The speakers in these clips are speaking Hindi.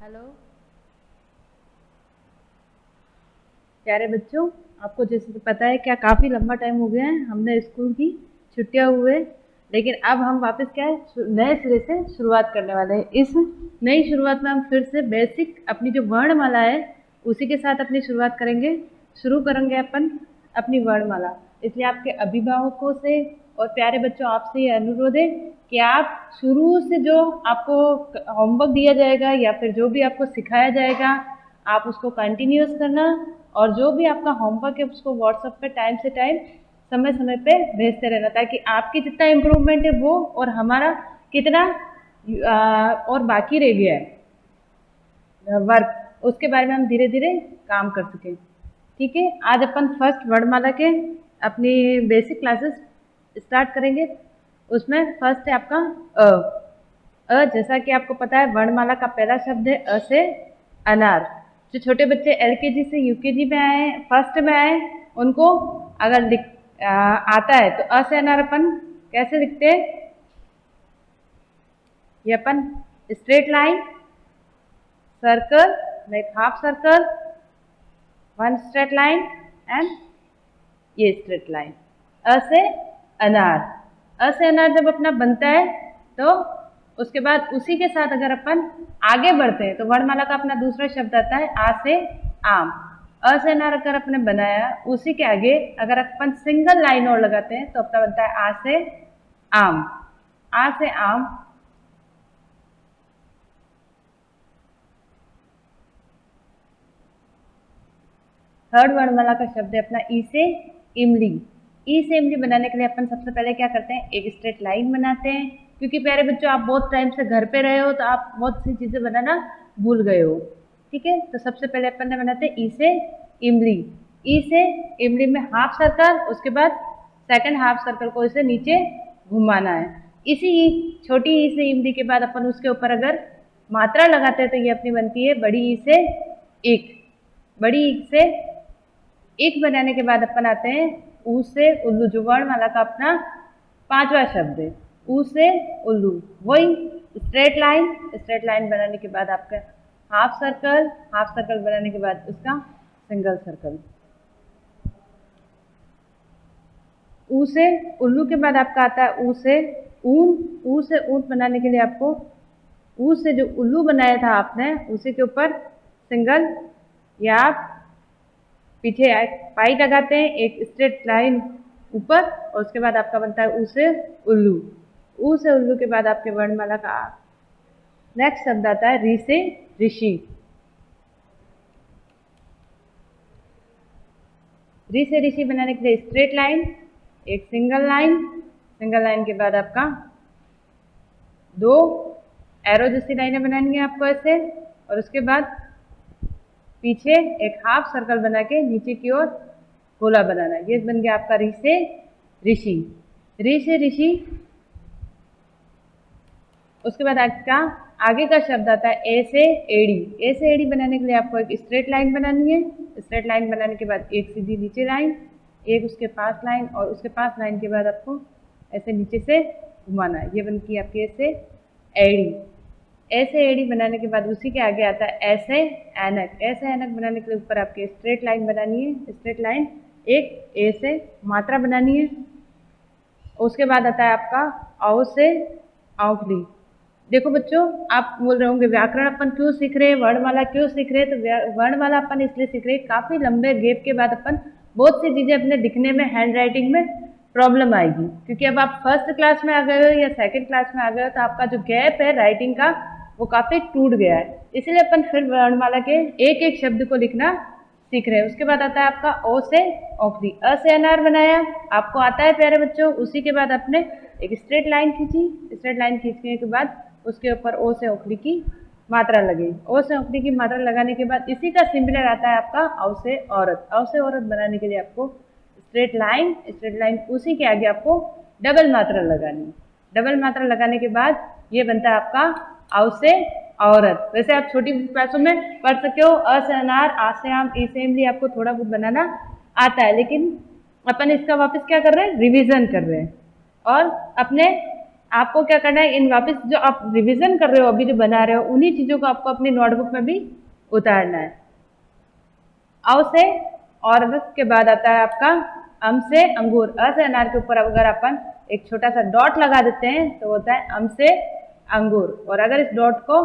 हेलो प्यारे बच्चों, आपको जैसे कि पता है क्या काफ़ी लंबा टाइम हो गया है हमने स्कूल की छुट्टियां हुए। लेकिन अब हम वापस क्या है नए सिरे से शुरुआत करने वाले हैं। इस नई शुरुआत में हम फिर से बेसिक अपनी जो वर्णमाला है उसी के साथ अपनी शुरुआत करेंगे। शुरू करेंगे अपन अपनी वर्णमाला। इसलिए आपके अभिभावकों से और प्यारे बच्चों आपसे ये अनुरोध है कि आप शुरू से जो आपको होमवर्क दिया जाएगा या फिर जो भी आपको सिखाया जाएगा आप उसको कंटिन्यूअस करना। और जो भी आपका होमवर्क है उसको व्हाट्सएप पे टाइम से टाइम समय समय पे भेजते रहना, ताकि आपकी जितना इम्प्रूवमेंट है वो और हमारा कितना और बाकी रह गया है वर्क उसके बारे में हम धीरे धीरे काम कर सकें। ठीक है, आज अपन फर्स्ट वर्णमाला के अपनी बेसिक क्लासेस स्टार्ट करेंगे। उसमें फर्स्ट है आपका जैसा कि आपको पता है वर्णमाला का पहला शब्द है अ से अनार। जो छोटे बच्चे एलकेजी से यूकेजी में आए फर्स्ट में आए उनको अगर आता है तो अ से अनार अपन कैसे लिखते हैं? ये अपन straight line, circle, like half circle, one straight line and ये स्ट्रेट लाइन। अ से अनार। अ से अनार जब अपना बनता है तो उसके बाद उसी के साथ अगर अपन आगे बढ़ते हैं तो वर्णमाला का अपना दूसरा शब्द आता है आ से आम। अ से अनार अगर अपने बनाया उसी के आगे अगर अपन सिंगल लाइन और लगाते हैं तो अपना बनता है आ से आम। आ से आम। थर्ड वर्णमाला का शब्द है अपना ई से इमली। ई से इमली बनाने के लिए अपन सबसे पहले क्या करते हैं, एक स्ट्रेट लाइन बनाते हैं। क्योंकि प्यारे बच्चों आप बहुत टाइम से घर पे रहे हो तो आप बहुत सी चीजें बनाना भूल गए हो। ठीक है, तो सबसे पहले अपन ने बनाते हैं ई से इमली। ई से इमली में हाफ सर्कल, उसके बाद सेकंड हाफ सर्कल को इसे नीचे घुमाना है। इसी छोटी ई से इमली के बाद अपन उसके ऊपर अगर मात्रा लगाते हैं तो ये अपनी बनती है बड़ी ई से एक। बड़ी ई से एक बनाने के बाद अपन आते हैं ऊ से उल्लू, जो वर्णमाला का अपना पांचवा शब्द है। ऊ से उल्लू वही स्ट्रेट लाइन। स्ट्रेट लाइन बनाने के बाद आपका हाफ सर्कल, हाफ सर्कल बनाने के बाद उसका सिंगल सर्कल। ऊ से उल्लू के बाद आपका आता है ऊ से ऊन। ऊ से ऊंट बनाने के लिए आपको ऊ से जो उल्लू बनाया था आपने उसी के ऊपर सिंगल या आप पीछे पाई लगाते हैं एक स्ट्रेट लाइन ऊपर और उसके बाद आपका बनता है ऊ से उल्लू। ऊ से उल्लू के बाद आपके वर्णमाला का नेक्स्ट शब्द आता है री से ऋषि। री से ऋषि बनाने के लिए स्ट्रेट लाइन, एक सिंगल लाइन, सिंगल लाइन के बाद आपका दो एरो जैसी लाइनें बनानी है आपको ऐसे, और उसके बाद पीछे एक हाफ सर्कल बना के नीचे की ओर गोला बनाना। ये बन गया आपका री से ऋषि। री से ऋषि। उसके बाद आपका आगे का शब्द आता है ए से एड़ी। ए से एड़ी बनाने के लिए आपको एक स्ट्रेट लाइन बनानी है। स्ट्रेट लाइन बनाने के बाद एक सीधी नीचे लाइन, एक उसके पास लाइन और उसके पास लाइन के बाद आपको ऐसे नीचे से घुमाना है। ये बनती है आपकी ए से एड़ी। ऐसे एड़ी बनाने के बाद उसी के आगे आता है ऐसे ऐनक। ऐसे ऐनक बनाने के लिए ऊपर आपके स्ट्रेट लाइन बनानी है। स्ट्रेट लाइन एक ए से मात्रा बनानी है। उसके बाद आता है आपका औ से औंकड़ी। देखो बच्चों आप बोल रहे होंगे व्याकरण अपन क्यों सीख रहे हैं, वर्णमाला क्यों सीख रहे हैं? तो वर्णमाला अपन इसलिए सीख रहे हैं काफी लंबे गैप के बाद अपन बहुत सी चीजें अपने दिखने में हैंड राइटिंग में प्रॉब्लम आएगी। क्योंकि अब आप फर्स्ट क्लास में आ गए हो या सेकंड क्लास में आ गए हो तो आपका जो गैप है राइटिंग का वो काफी टूट गया है। इसलिए अपन फिर वर्णमाला के एक एक शब्द को लिखना सीख रहे हैं। उसके बाद आता है आपका ओ से औंकड़ी। अ से अनार बनाया आपको आता है प्यारे बच्चों। उसी के बाद आपने एक स्ट्रेट लाइन खींची। स्ट्रेट लाइन खींचने के बाद उसके ऊपर ओ से औंकड़ी की मात्रा लगी। ओ से औंकड़ी की मात्रा लगाने के बाद इसी का सिमिलर आता है आपका औ से औरत। औ से औरत बनाने के लिए आपको स्ट्रेट लाइन उसी के आगे आपको डबल मात्रा लगानी। डबल मात्रा लगाने के बाद ये बनता है आपका औ से औरत। वैसे आप छोटी क्लासों में पढ़ सकते हो अ से अनार, आ से आम, ई से इमली आपको थोड़ा बहुत बनाना आता है। लेकिन अपन इसका वापस क्या कर रहे हैं, रिवीजन कर रहे हैं और अपने आपको क्या करना है, इन वापस जो आप रिवीजन कर रहे हो अभी जो बना रहे हो उन्हीं चीज़ों को आपको अपनी नोटबुक में भी उतारना है। अ से और के बाद आता है आपका अम से अंगूर। अ से अनार के ऊपर अगर अपन एक छोटा सा डॉट लगा देते हैं तो होता है अम से अंगूर। और अगर इस डॉट को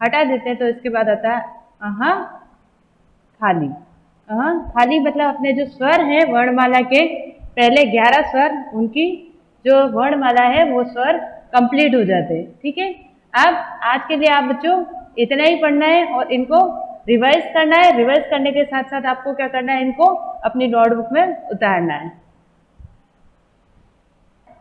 हटा देते हैं तो इसके बाद आता है अहा खाली। खाली मतलब अपने जो स्वर हैं वर्णमाला के पहले 11 स्वर, उनकी जो वर्णमाला है वो स्वर कंप्लीट हो जाते हैं। ठीक है, अब आज के लिए आप बच्चों इतना ही पढ़ना है और इनको रिवाइज करना है। रिवाइज करने के साथ साथ आपको क्या करना है, इनको अपनी नोटबुक में उतारना है।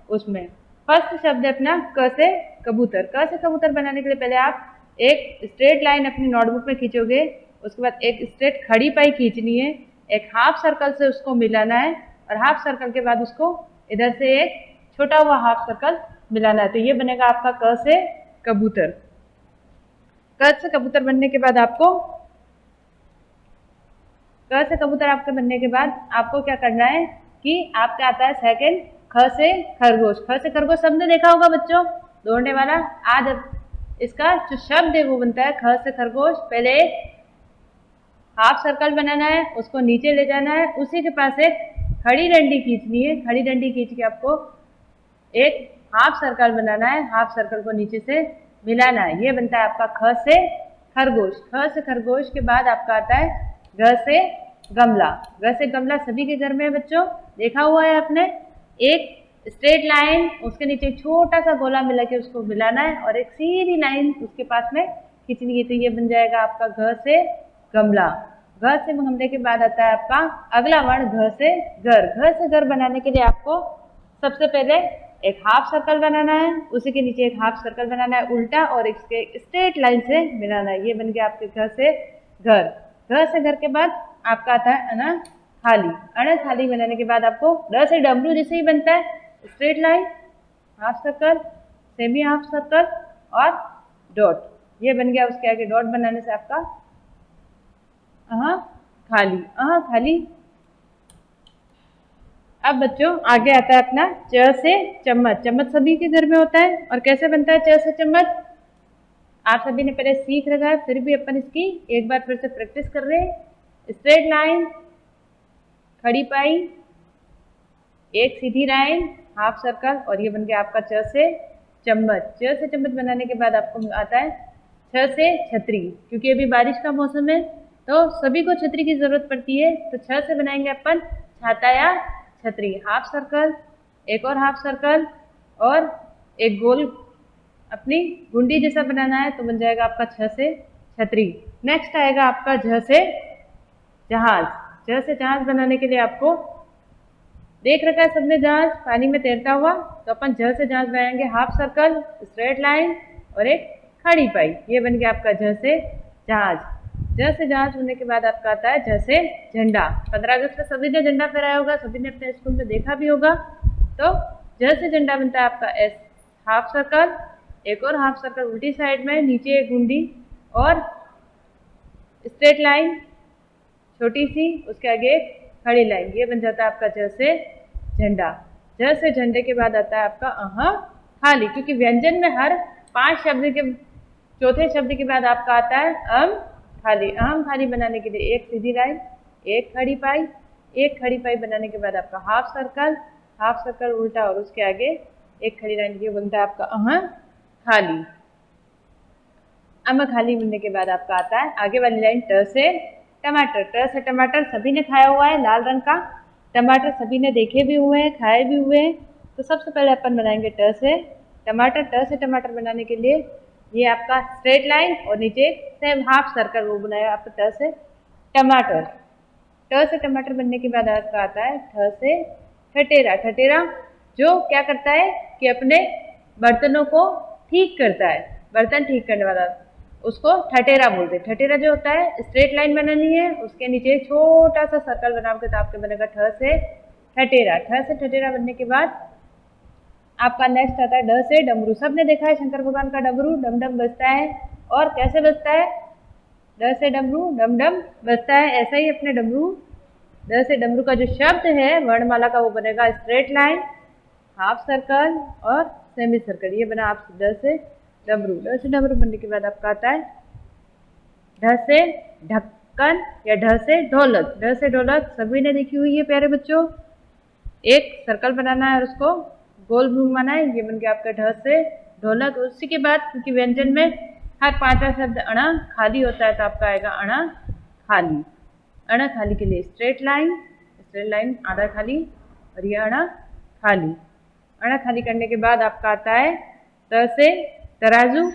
उसमें फर्स्ट शब्द है अपना क से कबूतर। क से कबूतर बनाने के लिए पहले आप एक स्ट्रेट लाइन अपनी नोटबुक में खींचोगे, उसके बाद एक स्ट्रेट खड़ी पाई खींचनी है, एक हाफ सर्कल से उसको मिलाना है और हाफ सर्कल के बाद उसको इधर से एक छोटा हुआ हाफ सर्कल मिलाना है। तो ये बनेगा आपका क से कबूतर। क से कबूतर बनने के बाद आपको क से कबूतर आपके बनने के बाद आपको क्या करना है कि आपका आता है सेकंड ख से खरगोश। ख से खरगोश सबने देखा होगा बच्चों, दौड़ने वाला। आज इसका जो शब्द है वो बनता है ख से खरगोश। पहले एक हाफ सर्कल बनाना है, उसको नीचे ले जाना है, उसी के पास एक खड़ी डंडी खींचनी है। खड़ी डंडी खींच के आपको एक हाफ सर्कल बनाना है, हाफ सर्कल को नीचे से मिलाना है। ये बनता है आपका ख से खरगोश। ख से खरगोश के बाद आपका आता है ग से गमला। ग से गमला सभी के घर में बच्चों देखा हुआ है आपने। एक स्ट्रेट लाइन, उसके नीचे छोटा सा गोला मिला के उसको मिलाना है और एक सीधी लाइन उसके पास में खींचनी है। तो ये बन जाएगा आपका घ से गमला। घ से गमले के बाद आता है आपका अगला वर्ण घ से घर। घ से घर बनाने के लिए आपको सबसे पहले एक हाफ सर्कल बनाना है, उसी के नीचे एक हाफ सर्कल बनाना है उल्टा और इसके स्ट्रेट लाइन से मिलाना है। ये बन गया आपके घर से घर। घर से घर के बाद आपका आता है अना खाली। अना खाली बनाने के बाद आपको ड से डमरू जैसे ही बनता है, straight line, half circle, semi half circle और डॉट। ये बन गया। उसके आगे डॉट बनाने से आपका खाली। खाली। अब बच्चों आगे आता है अपना च से चम्मच। चम्मच सभी के घर में होता है और कैसे बनता है च से चम्मच आप सभी ने पहले सीख रखा है, फिर भी अपन इसकी एक बार फिर से प्रैक्टिस कर रहे हैं। स्ट्रेट लाइन, खड़ी पाई, एक सीधी लाइन, हाफ सर्कल और ये बन गया आपका च से चम्मच। च से चम्मच बनाने के बाद आपको आता है छ से छतरी। क्योंकि अभी बारिश का मौसम है तो सभी को छतरी की जरूरत पड़ती है, तो छ से बनाएंगे अपन छाता या छतरी। हाफ सर्कल, एक और हाफ सर्कल और एक गोल अपनी गुंडी जैसा बनाना है, तो बन जाएगा आपका छ से छतरी। नेक्स्ट आएगा आपका झ से जहाज। झ से जहाज बनाने के लिए आपको देख रखा है सबने जहाज पानी में तैरता हुआ, तो अपन झ से जहाज बनाएंगे हाफ सर्कल, स्ट्रेट लाइन और एक खड़ी पाई। ये बन गया आपका झ से जहाज। झ से जहाज होने के बाद आपका आता है झ से झंडा। 15 अगस्त में सभी ने झंडा फहराया होगा, सभी ने अपने स्कूल में देखा भी होगा। तो झ से झंडा बनता है आपका एस, हाफ सर्कल, एक और हाफ सर्कल उल्टी साइड में, नीचे एक गुंडी और स्ट्रेट लाइन छोटी सी, उसके आगे एक खड़ी लाइन। ये बन जाता है आपका झ से झंडा। झ से झंडे के बाद आता है आपका खाली। क्योंकि व्यंजन में हर 5 शब्द के चौथे शब्द के बाद आपका आता है खाली। खाली बनाने के लिए एक सीधी लाइन, एक खड़ी पाई, एक खड़ी पाई बनाने के बाद आपका हाफ सर्कल उल्टा और उसके आगे एक खड़ी लाइन। ये बनता है आपका खाली। खाली बनने के बाद आपका आता है आगे वाली लाइन ट से टमाटर। ट से टमाटर सभी ने खाया हुआ है, लाल रंग का टमाटर सभी ने देखे भी हुए हैं, खाए भी हुए हैं। तो सबसे पहले अपन बनाएंगे ट से टमाटर। ट से टमाटर बनाने के लिए ये आपका स्ट्रेट लाइन और नीचे सेम हाफ सर्कल वो बनाया आपका ट से टमाटर। ट से टमाटर बनने के बाद आपका आता है ठ से ठटेरा। ठटेरा जो क्या करता है कि अपने बर्तनों को ठीक करता है, बर्तन ठीक करने वाला, उसको ठटेरा बोलते हैं। ठटेरा जो होता है स्ट्रेट लाइन बनानी है, उसके नीचे छोटा सा सर्कल बना के तो आपके बनेगा ठ से ठटेरा। ठ से ठटेरा बनने के बाद आपका नेक्स्ट आता है ड से डमरू। सबने देखा है शंकर भगवान का डमरू डम डम बजता है। और कैसे बजता है? ड से डमरू डम डम बजता है। ऐसा ही अपने डमरू, ड से डमरू का जो शब्द है वर्णमाला का वो बनेगा स्ट्रेट लाइन, हाफ सर्कल और सेमी सर्कल, ये बना आप ड से डमरू। ड से डमरू बनने के बाद आपका आता है ढ से ढक्कन या ढ से ढोलक। ढ से ढोलक सभी ने देखी हुई है प्यारे बच्चों। एक सर्कल बनाना है और उसको गोल घुमाना है, ये बन गया आपका ढ से ढोलक। उसी के बाद क्योंकि व्यंजन में हर पांचवा शब्द अणा खाली होता है तो आपका आएगा अणा खाली। अणा खाली के लिए स्ट्रेट लाइन आधा खाली और ये अणा खाली। अणा खाली करने के बाद आपका आता है त से तराजू।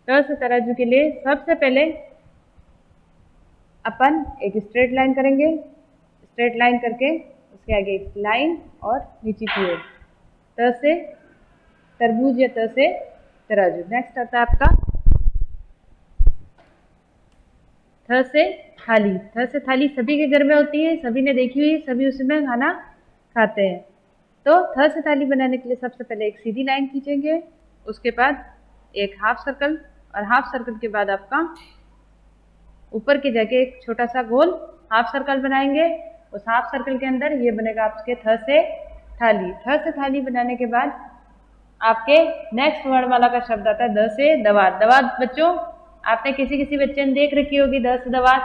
त से तराजू के लिए सबसे पहले अपन एक स्ट्रेट लाइन करेंगे। स्ट्रेट लाइन करके उसके आगे एक लाइन और नीचे की ओर त से तरबूज या त से तराजू। नेक्स्ट आता है आपका थ से थाली। थ से थाली सभी के घर में होती है, सभी ने देखी हुई है, सभी उसमें खाना खाते हैं। तो थ से थाली बनाने के लिए सबसे पहले एक सीधी लाइन खींचेंगे, उसके बाद एक हाफ सर्कल और हाफ सर्कल के बाद आपका ऊपर की जगह एक छोटा सा गोल हाफ सर्कल बनाएंगे। उस हाफ सर्कल के अंदर ये बनेगा आपके थ से थाली। थ से थाली बनाने के बाद आपके नेक्स्ट वर्णमाला का शब्द आता है द से दवात। दवात बच्चों आपने किसी बच्चे ने देख रखी होगी द से दवात।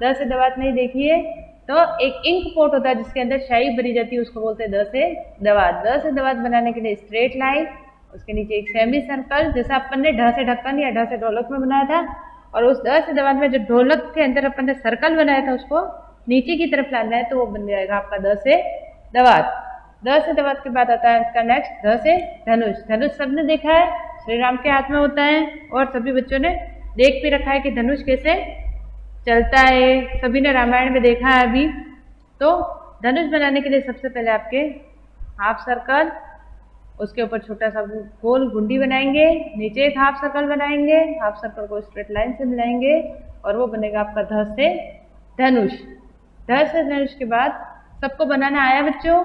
द से दवात नहीं देखी है तो एक इंक पोट होता है जिसके अंदर शाही भरी जाती है, उसको बोलते हैं द से दवात। द से दवात बनाने के लिए स्ट्रेट लाइन, उसके नीचे एक सेमी सर्कल जैसा अपन ने ढ से ढक्कन या ढ से ढोलक में बनाया था, और उस द से दवात में जो ढोलक के अंदर अपन ने सर्कल बनाया था उसको नीचे की तरफ लाना है तो वो बन जाएगा आपका द से दवात। द से दवात के बाद आता है इसका नेक्स्ट ध से धनुष। धनुष सबने देखा है, श्री राम के हाथ में होता है और सभी बच्चों ने देख भी रखा है कि धनुष कैसे चलता है, सभी ने रामायण में देखा है अभी। तो धनुष बनाने के लिए सबसे पहले आपके हाफ सर्कल, उसके ऊपर छोटा सा गोल गुंडी बनाएंगे, नीचे एक हाफ सर्कल बनाएंगे, हाफ सर्कल को स्ट्रेट लाइन से मिलाएंगे और वो बनेगा आपका ध से धनुष। ध से धनुष के बाद सबको बनाना आया बच्चों?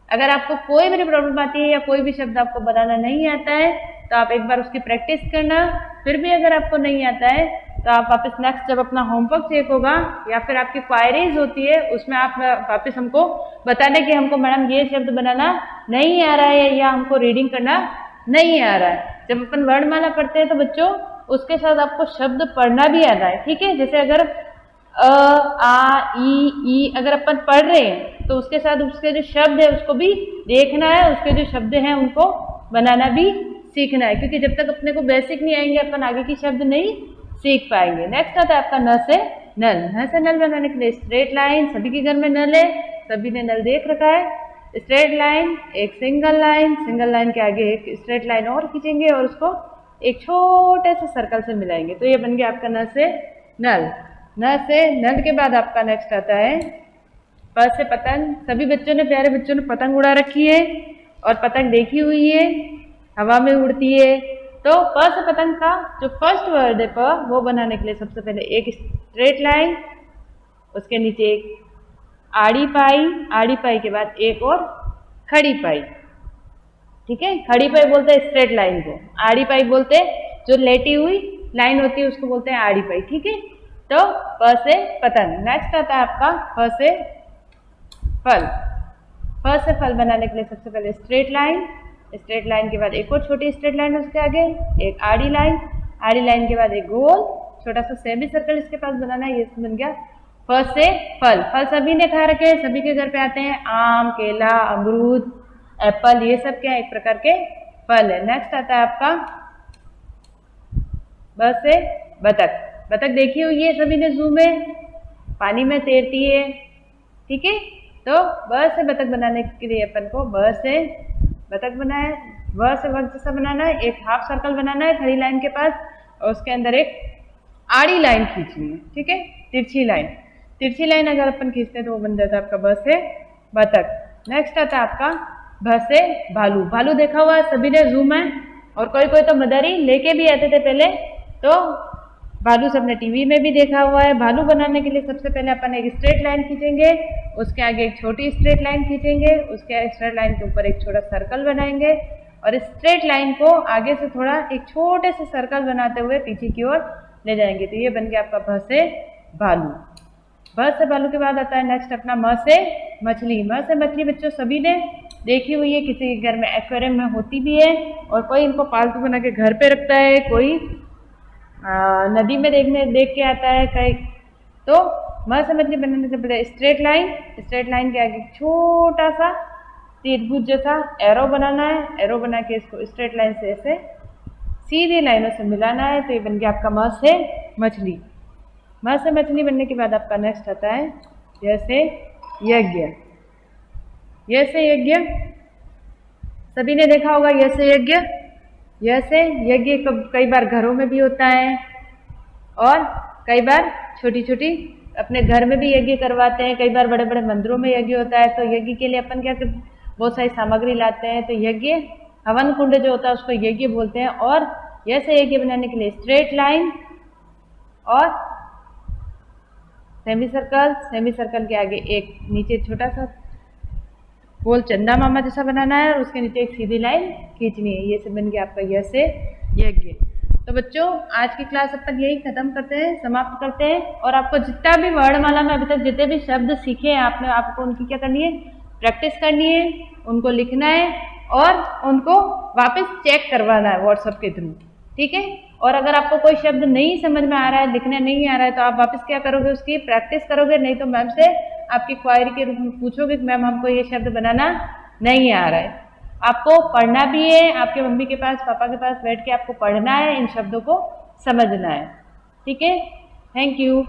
अगर आपको कोई भी प्रॉब्लम आती है या कोई भी शब्द आपको बनाना नहीं आता है तो आप एक बार उसकी प्रैक्टिस करना। फिर भी अगर आपको नहीं आता है तो आप वापस नेक्स्ट जब अपना होमवर्क चेक होगा या फिर आपकी क्वायरीज होती है उसमें आप वापस हमको बताने कि हमको मैडम ये शब्द बनाना नहीं आ रहा है या हमको रीडिंग करना नहीं आ रहा है। जब अपन वर्णमाला पढ़ते हैं तो बच्चों उसके साथ आपको शब्द पढ़ना भी आता है, ठीक है। जैसे अगर अ आ ई अगर अपन पढ़ रहे हैं तो उसके साथ उसके जो शब्द है उसको भी देखना है, उसके जो शब्द हैं उनको बनाना भी सीखना है, क्योंकि जब तक अपने को बेसिक नहीं आएंगे अपन आगे की शब्द नहीं सीख पाएंगे। नेक्स्ट आता है आपका न से नल। न से नल बनाने के लिए स्ट्रेट लाइन, सभी के घर में नल है, सभी ने नल देख रखा है। स्ट्रेट लाइन, एक सिंगल लाइन के आगे एक स्ट्रेट लाइन और खींचेंगे और उसको एक छोटे से सर्कल से मिलाएंगे तो ये बन गया आपका न से नल। न से नल के बाद आपका नेक्स्ट आता है प से पतंग। सभी बच्चों ने, प्यारे बच्चों ने पतंग उड़ा रखी है और पतंग देखी हुई है, हवा में उड़ती है। तो प से पतंग का जो फर्स्ट वर्ड है प, वो बनाने के लिए सबसे पहले एक स्ट्रेट लाइन, उसके नीचे एक आड़ी पाई के बाद एक और खड़ी पाई, ठीक है। खड़ी पाई बोलते हैं स्ट्रेट लाइन को, आड़ी पाई बोलते जो लेटी हुई लाइन होती है उसको बोलते हैं आड़ी पाई, ठीक है। तो प से पतंग। नेक्स्ट आता है आपका फ से फल। फ से फल बनाने के लिए सबसे पहले स्ट्रेट लाइन के बाद एक और छोटी स्ट्रेट लाइन, उसके आगे एक आड़ी लाइन के बाद एक गोल छोटा सा सेमी सर्कल इसके पास बनाना है। ये बन गया फ से फल। फल सभी ने खा रखे हैं, सभी के घर पे आते हैं, आम, केला, अमरूद, एप्पल, ये सब क्या एक प्रकार के फल है। नेक्स्ट आता है आपका ब से बतख। बतख देखी हुई है सभी ने, जू में पानी में तैरती है, ठीक है। तो ब से बतख बनाने के लिए अपन को ब से बतख बनाए, व से वर्ग जैसा बनाना है, एक हाफ सर्कल बनाना है खड़ी लाइन के पास और उसके अंदर एक आड़ी लाइन खींचनी है, ठीक है। तिरछी लाइन अगर अपन खींचते हैं तो वो बन जाता है आपका ब से बतख। नेक्स्ट आता है आपका भ से भालू। भालू देखा हुआ है सभी ने जू में, और कोई तो मदारी लेके भी आते थे पहले, तो भालू सबने टीवी में भी देखा हुआ है। भालू बनाने के लिए सबसे पहले अपन एक स्ट्रेट लाइन खींचेंगे, उसके आगे एक छोटी स्ट्रेट लाइन खींचेंगे, उसके स्ट्रेट लाइन के ऊपर एक छोटा सर्कल बनाएंगे और स्ट्रेट लाइन को आगे से थोड़ा एक छोटे से सर्कल बनाते हुए पीछे की ओर ले जाएंगे। तो ये बन गया आपका भ से भालू। भ से भालू के बाद आता है नेक्स्ट अपना म से मछली। म से मछली बच्चों सभी ने देखी हुई है, किसी के घर में एक्वेरियम में होती भी है, और कोई इनको पालतू बना के घर पे रखता है, कोई नदी में देख के आता है कहीं। तो मत्स्य मछली बनाने से पहले स्ट्रेट लाइन के आगे छोटा सा त्रिभुज जैसा एरो बनाना है। एरो बना के इसको स्ट्रेट लाइन से ऐसे सीधी लाइनों से मिलाना है, तो ये बन गया आपका मत्स्य मछली। मत्स्य मछली बनने के बाद आपका नेक्स्ट आता है जैसे यज्ञ। यैसे यज्ञ सभी ने देखा होगा। यैसे यज्ञ कई बार घरों में भी होता है, और कई बार छोटी छोटी अपने घर में भी यज्ञ करवाते हैं, कई बार बड़े बड़े मंदिरों में यज्ञ होता है। तो यज्ञ के लिए अपन क्या करते, बहुत सारी सामग्री लाते हैं। तो यज्ञ हवन कुंड जो होता है उसको यज्ञ बोलते हैं। और जैसे यज्ञ बनाने के लिए स्ट्रेट लाइन और सेमी सर्कल के आगे एक नीचे छोटा सा गोल चंदा मामा जैसा बनाना है, और उसके नीचे एक सीधी लाइन खींचनी है। ये सब बन गया आपका यसे यज्ञ। तो बच्चों आज की क्लास अपन यही खत्म करते हैं, समाप्त करते हैं। और आपको जितना भी वर्णमाला में अभी तक जितने भी शब्द सीखे हैं आपने, आपको उनकी क्या करनी है, प्रैक्टिस करनी है, उनको लिखना है और उनको वापस चेक करवाना है व्हाट्सएप के थ्रू, ठीक है। और अगर आपको कोई शब्द नहीं समझ में आ रहा है, लिखना नहीं आ रहा है, तो आप वापस क्या करोगे, उसकी प्रैक्टिस करोगे। नहीं तो मैम से आपकी क्वायरी के रूप में पूछोगे कि मैम हमको ये शब्द बनाना नहीं आ रहा है। आपको पढ़ना भी है, आपके मम्मी के पास पापा के पास बैठ के आपको पढ़ना है, इन शब्दों को समझना है, ठीक है। Thank you.